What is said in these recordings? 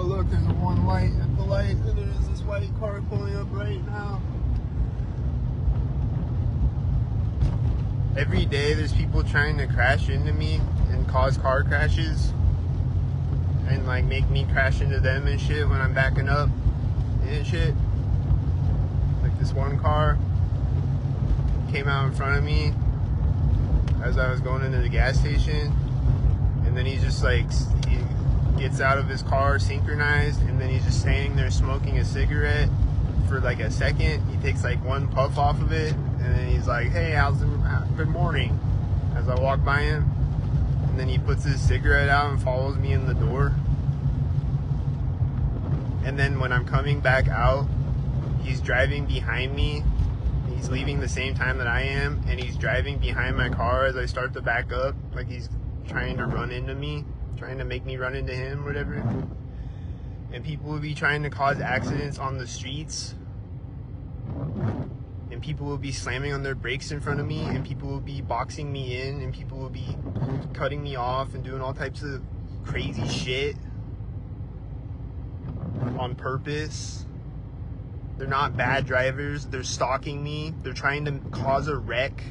look, there's one light at the light, and there's this white car pulling up right now. Every day there's people trying to crash into me and cause car crashes and like make me crash into them and shit when I'm backing up and shit. Like this one car came out in front of me as I was going into the gas station, and then he's just like, he gets out of his car synchronized, and then he's just standing there smoking a cigarette for like a second. He takes like one puff off of it, and then he's like, hey, good morning, as I walk by him. And then he puts his cigarette out and follows me in the door. And then when I'm coming back out, he's driving behind me. He's leaving the same time that I am, and he's driving behind my car as I start to back up, like he's trying to run into me, trying to make me run into him, whatever. And people will be trying to cause accidents on the streets, and people will be slamming on their brakes in front of me, and people will be boxing me in, and people will be cutting me off and doing all types of crazy shit on purpose. They're not bad drivers. They're stalking me. They're trying to cause a wreck.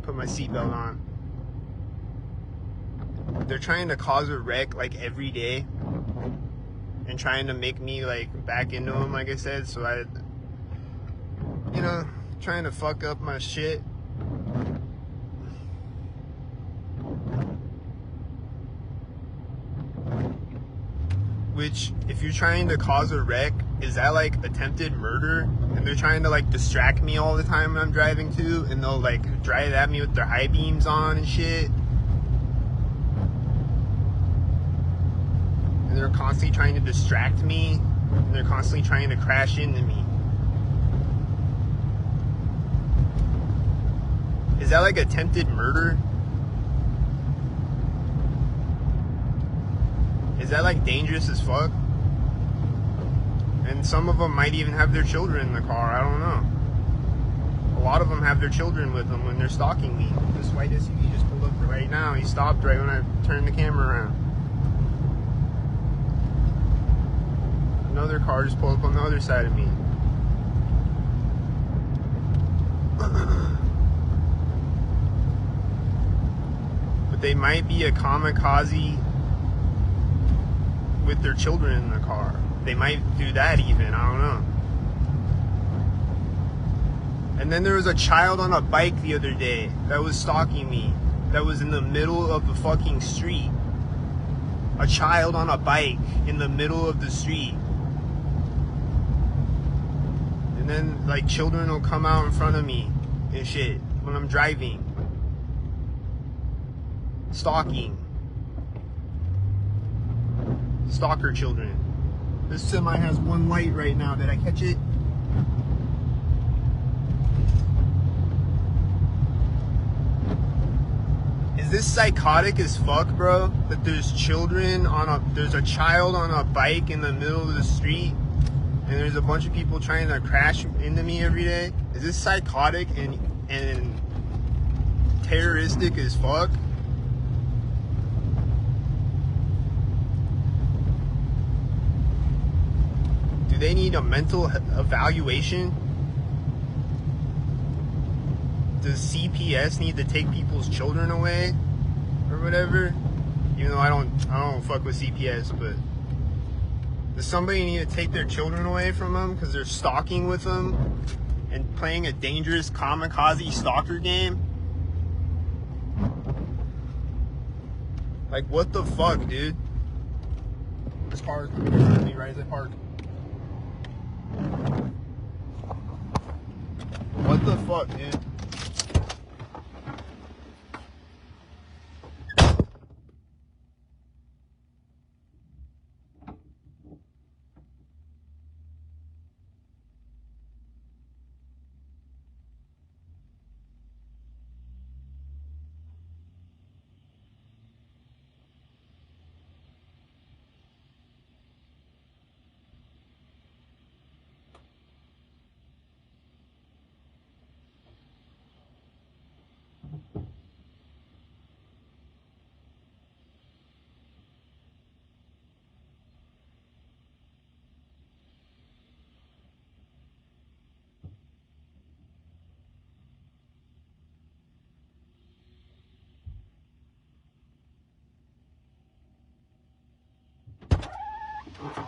Put my seatbelt on. They're trying to cause a wreck like every day and trying to make me like back into them, like I said. So I, trying to fuck up my shit. Which, if you're trying to cause a wreck, is that like attempted murder? And they're trying to like distract me all the time when I'm driving too, and they'll like drive at me with their high beams on and shit. And they're constantly trying to distract me, and they're constantly trying to crash into me. Is that like attempted murder? Is that like dangerous as fuck? And some of them might even have their children in the car. I don't know. A lot of them have their children with them when they're stalking me. This white SUV just pulled up right now. He stopped right when I turned the camera around. Another car just pulled up on the other side of me. But they might be a kamikaze with their children in the car. They might do that even, I don't know. And then there was a child on a bike the other day that was stalking me, that was in the middle of the fucking street. A child on a bike in the middle of the street. And then like children will come out in front of me and shit when I'm driving. Stalking. Stalker children. This semi has one light right now. Did I catch it? Is this psychotic as fuck, bro? That there's there's a child on a bike in the middle of the street, and there's a bunch of people trying to crash into me every day? Is this psychotic and terroristic as fuck? They need a mental evaluation? Does CPS need to take people's children away or whatever? Even though I don't fuck with CPS, but does somebody need to take their children away from them because they're stalking with them and playing a dangerous kamikaze stalker game? Like, what the fuck, dude? This car is coming in front of me right as I park. What the fuck, dude?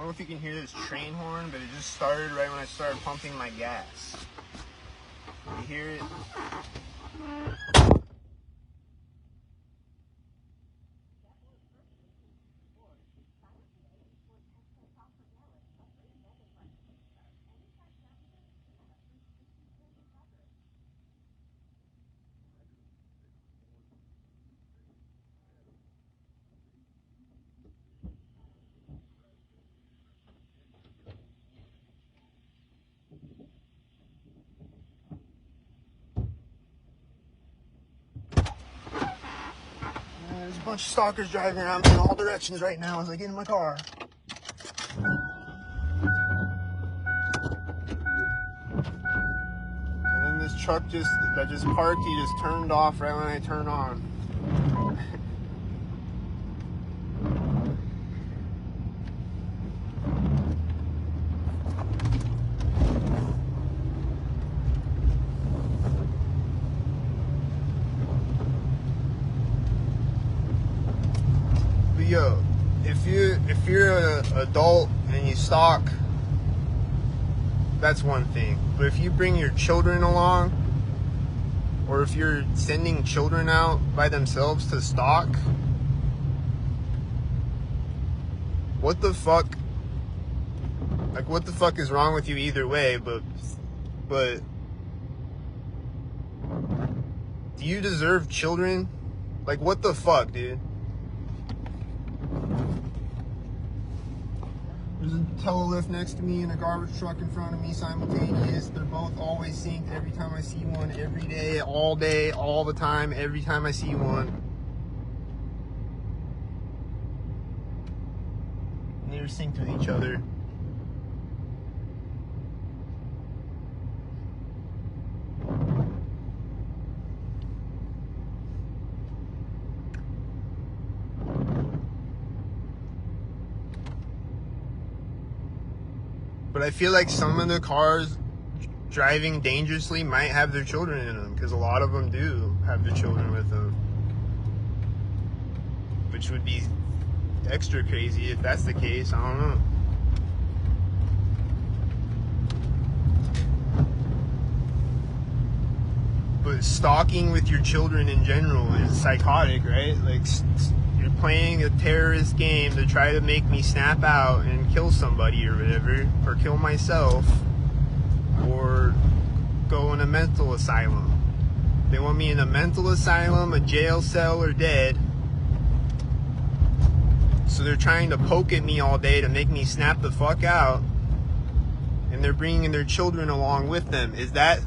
don't know if you can hear this train horn, but it just started right when I started pumping my gas. You hear it? There's a bunch of stalkers driving around in all directions right now as I get in my car. And then this truck that just parked, he just turned off right when I turned on. But yo, if you're an adult and you stalk, that's one thing. But if you bring your children along, or if you're sending children out by themselves to stalk, what the fuck? Like, what the fuck is wrong with you either way? But do you deserve children? Like, what the fuck, dude? There's a telelift next to me and a garbage truck in front of me simultaneous. They're both always synced every time I see one, every day, all the time, every time I see one. And they're synced with each other. But I feel like some of the cars driving dangerously might have their children in them, because a lot of them do have their children with them. Which would be extra crazy if that's the case. I don't know. But stalking with your children in general is psychotic, right? Like, you're playing a terrorist game to try to make me snap out and kill somebody or whatever, or kill myself, or go in a mental asylum. They want me in a mental asylum, a jail cell, or dead. So they're trying to poke at me all day to make me snap the fuck out, and they're bringing their children along with them. Is that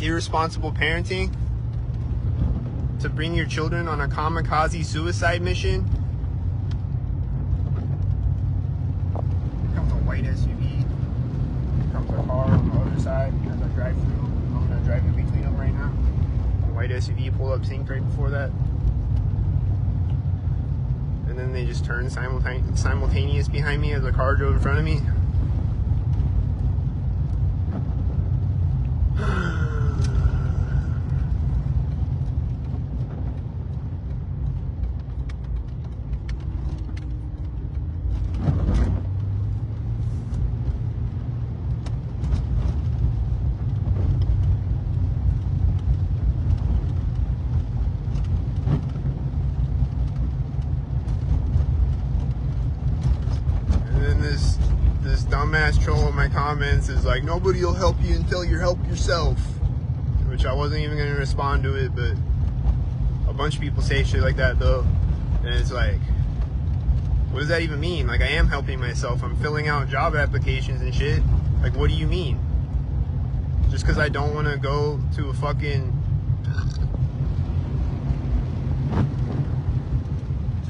irresponsible parenting? To bring your children on a kamikaze suicide mission? Here comes a white SUV. Here comes a car on the other side as I drive through. I'm gonna drive in between them right now. A white SUV pulled up synced right before that. And then they just turned simultaneous behind me as a car drove in front of me. This dumbass troll in my comments is like, nobody will help you until you help yourself, which I wasn't even going to respond to it, but a bunch of people say shit like that though, and it's like, what does that even mean? Like, I am helping myself. I'm filling out job applications and shit. Like, what do you mean? Just because I don't want to go to a fucking...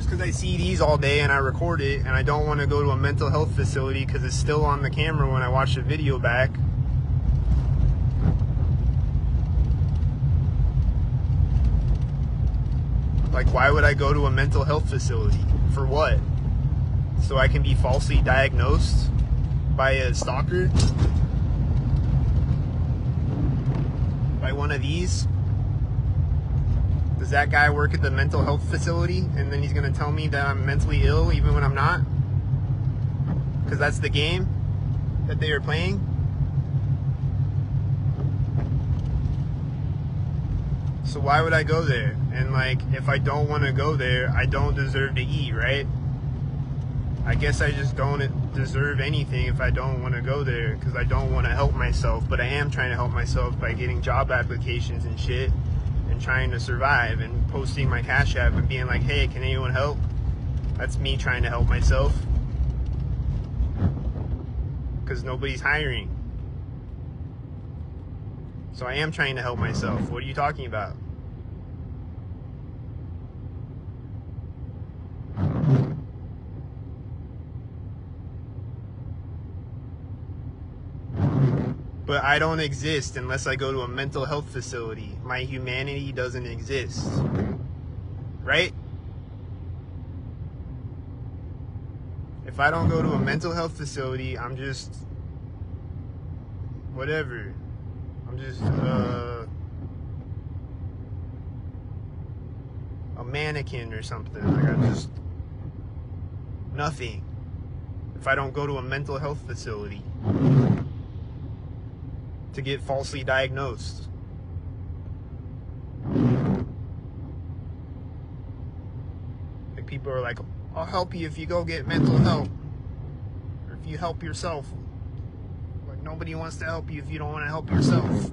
Because I see these all day and I record it, and I don't want to go to a mental health facility because it's still on the camera when I watch the video back. Like, why would I go to a mental health facility? For what? So I can be falsely diagnosed by a stalker? By one of these? Does that guy work at the mental health facility and then he's going to tell me that I'm mentally ill even when I'm not? Because that's the game that they are playing. So why would I go there? And like, if I don't want to go there, I don't deserve to eat, right? I guess I just don't deserve anything if I don't want to go there, because I don't want to help myself. But I am trying to help myself by getting job applications and shit and trying to survive and posting my Cash App and being like, hey, can anyone help? That's me trying to help myself, because nobody's hiring. So I am trying to help myself. What are you talking about? But I don't exist unless I go to a mental health facility. My humanity doesn't exist. Right? If I don't go to a mental health facility, I'm just whatever. I'm just a mannequin or something. Like, I'm just nothing if I don't go to a mental health facility to get falsely diagnosed. Like, people are like, I'll help you if you go get mental help, or if you help yourself. Like, nobody wants to help you if you don't want to help yourself.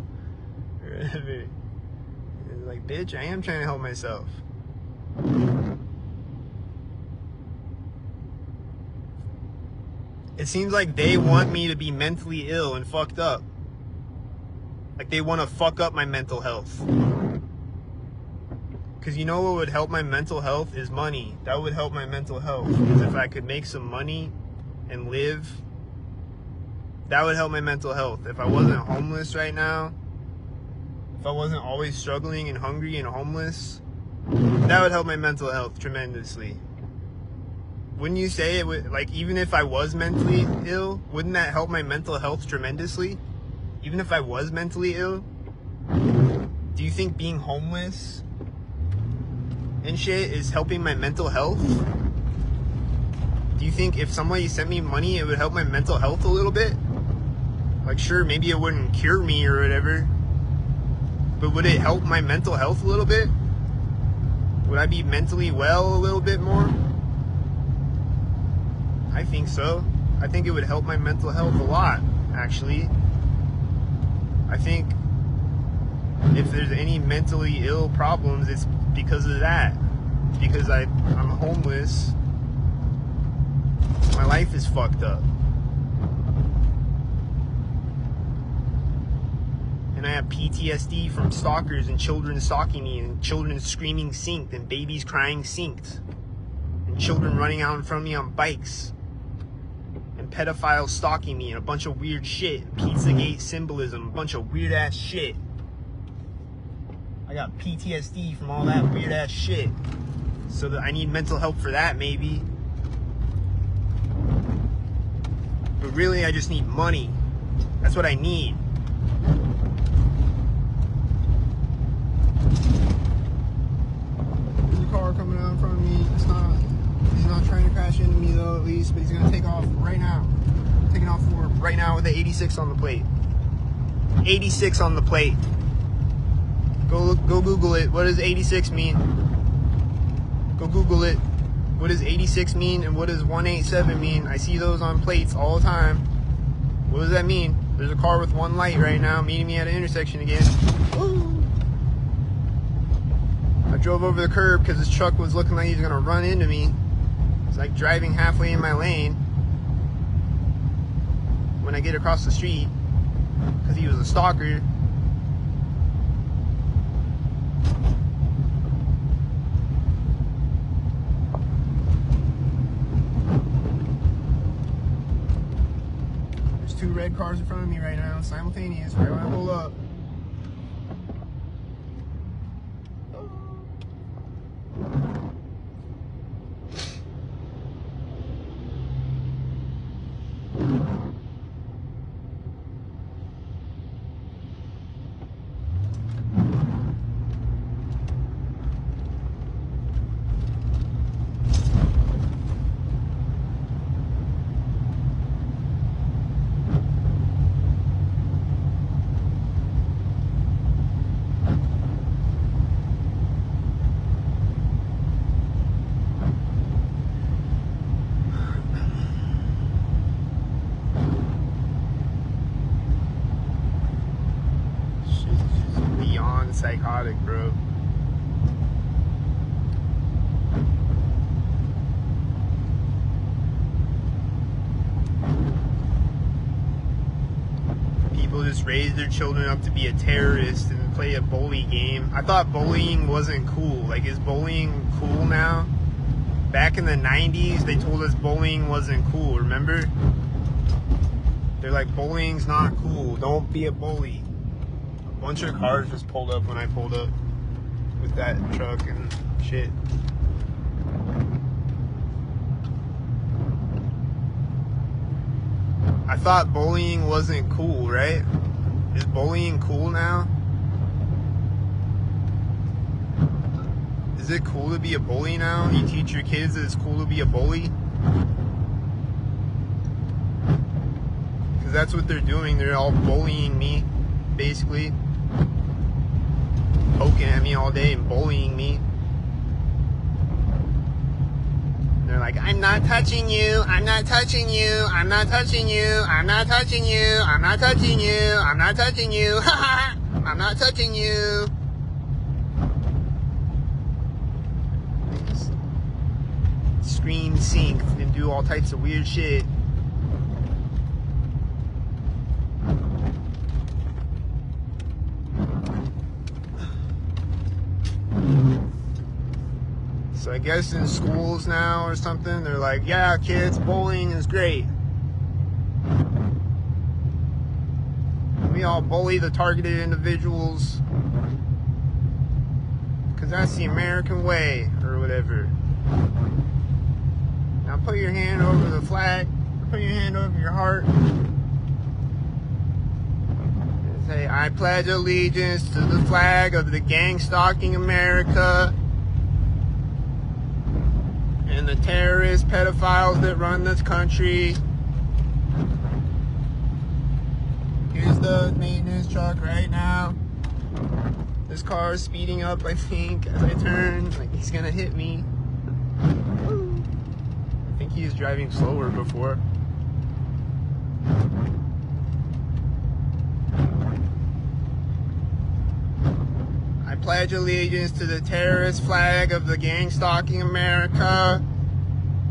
Like, bitch, I am trying to help myself. It seems like they want me to be mentally ill and fucked up. Like, they want to fuck up my mental health. Because you know what would help my mental health is money. That would help my mental health. Because if I could make some money and live, that would help my mental health. If I wasn't homeless right now, if I wasn't always struggling and hungry and homeless, that would help my mental health tremendously. Wouldn't you say it would? Like, even if I was mentally ill, wouldn't that help my mental health tremendously? Even if I was mentally ill? Do you think being homeless and shit is helping my mental health? Do you think if somebody sent me money, it would help my mental health a little bit? Like, sure, maybe it wouldn't cure me or whatever, but would it help my mental health a little bit? Would I be mentally well a little bit more? I think so. I think it would help my mental health a lot, actually. I think if there's any mentally ill problems, it's because of that. Because I'm homeless. My life is fucked up. And I have PTSD from stalkers and children stalking me, and children screaming synced, and babies crying synced, and children running out in front of me on bikes, and pedophiles stalking me, and a bunch of weird shit. Pizzagate symbolism, a bunch of weird ass shit. I got PTSD from all that weird ass shit. So that I need mental help for that, maybe. But really, I just need money. That's what I need. There's a car coming out in front of me. He's not trying to crash into me though, at least, but he's gonna take off right now. Taking off for right now with the 86 on the plate. 86 on the plate. Go Google it. What does 86 mean? Go Google it. What does 86 mean and what does 187 mean? I see those on plates all the time. What does that mean? There's a car with one light right now meeting me at an intersection again. Woo! I drove over the curb because his truck was looking like he was gonna run into me. It's like driving halfway in my lane when I get across the street because he was a stalker. There's two red cars in front of me right now, simultaneous, right when I pull up. beyond psychotic, bro. People just raise their children up to be a terrorist and play a bully game. I thought bullying wasn't cool. Like, is bullying cool now? Back in the 90s, they told us bullying wasn't cool, remember? They're like, bullying's not cool. Don't be a bully. A bunch of cars just pulled up when I pulled up with that truck and shit. I thought bullying wasn't cool, right? Is bullying cool now? Is it cool to be a bully now? You teach your kids that it's cool to be a bully? Because that's what they're doing. They're all bullying me, basically. Poking at me all day and bullying me. They're like, I'm not touching you, I'm not touching you, I'm not touching you, I'm not touching you, I'm not touching you, I'm not touching you, I'm not touching you. Scream, sink, and do all types of weird shit. So I guess in schools now or something, they're like, yeah, kids, bullying is great. We all bully the targeted individuals because that's the American way, or whatever. Now put your hand over the flag, put your hand over your heart, and say, I pledge allegiance to the flag of the gang-stalking America and the terrorist pedophiles that run this country. Here's the maintenance truck right now. This car is speeding up, I think, as I turn. Like, he's gonna hit me. I think he was driving slower before. I pledge allegiance to the terrorist flag of the gang-stalking America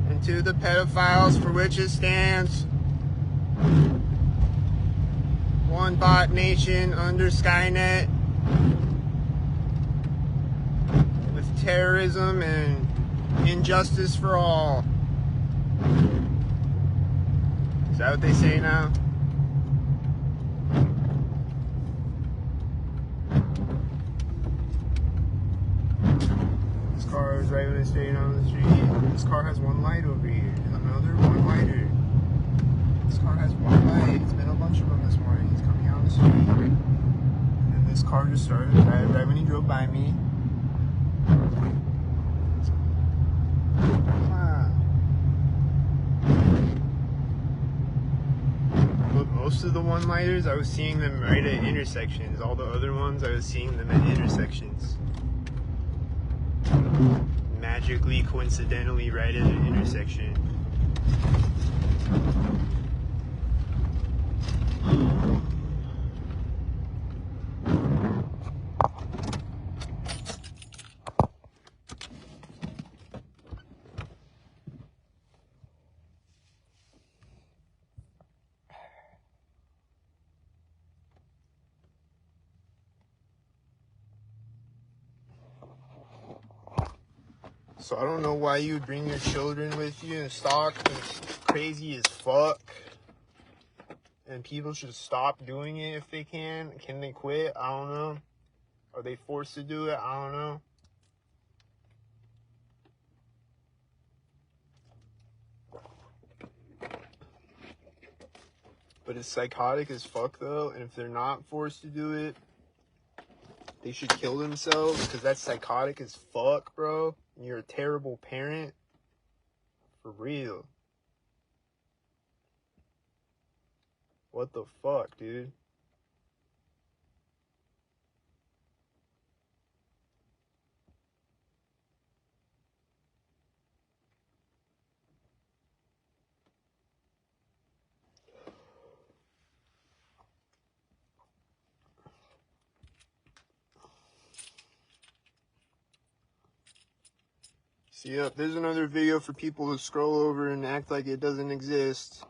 and to the pedophiles for which it stands. One bot nation under Skynet with terrorism and injustice for all. Is that what they say now? This car is right when it's straight on the street. This car has one light over here. Another one lighter. This car has one light. It's been a bunch of them this morning. He's coming out on the street. And this car just started right when he drove by me. But most of the one-lighters, I was seeing them right at intersections. All the other ones, I was seeing them at intersections. Magically, coincidentally, right at an intersection. So I don't know why you would bring your children with you and stalk. It's crazy as fuck. And people should stop doing it if they can. Can they quit? I don't know. Are they forced to do it? I don't know. But it's psychotic as fuck though. And if they're not forced to do it, they should kill themselves because that's psychotic as fuck, bro. And you're a terrible parent. For real. What the fuck, dude? So yep, there's another video for people to scroll over and act like it doesn't exist.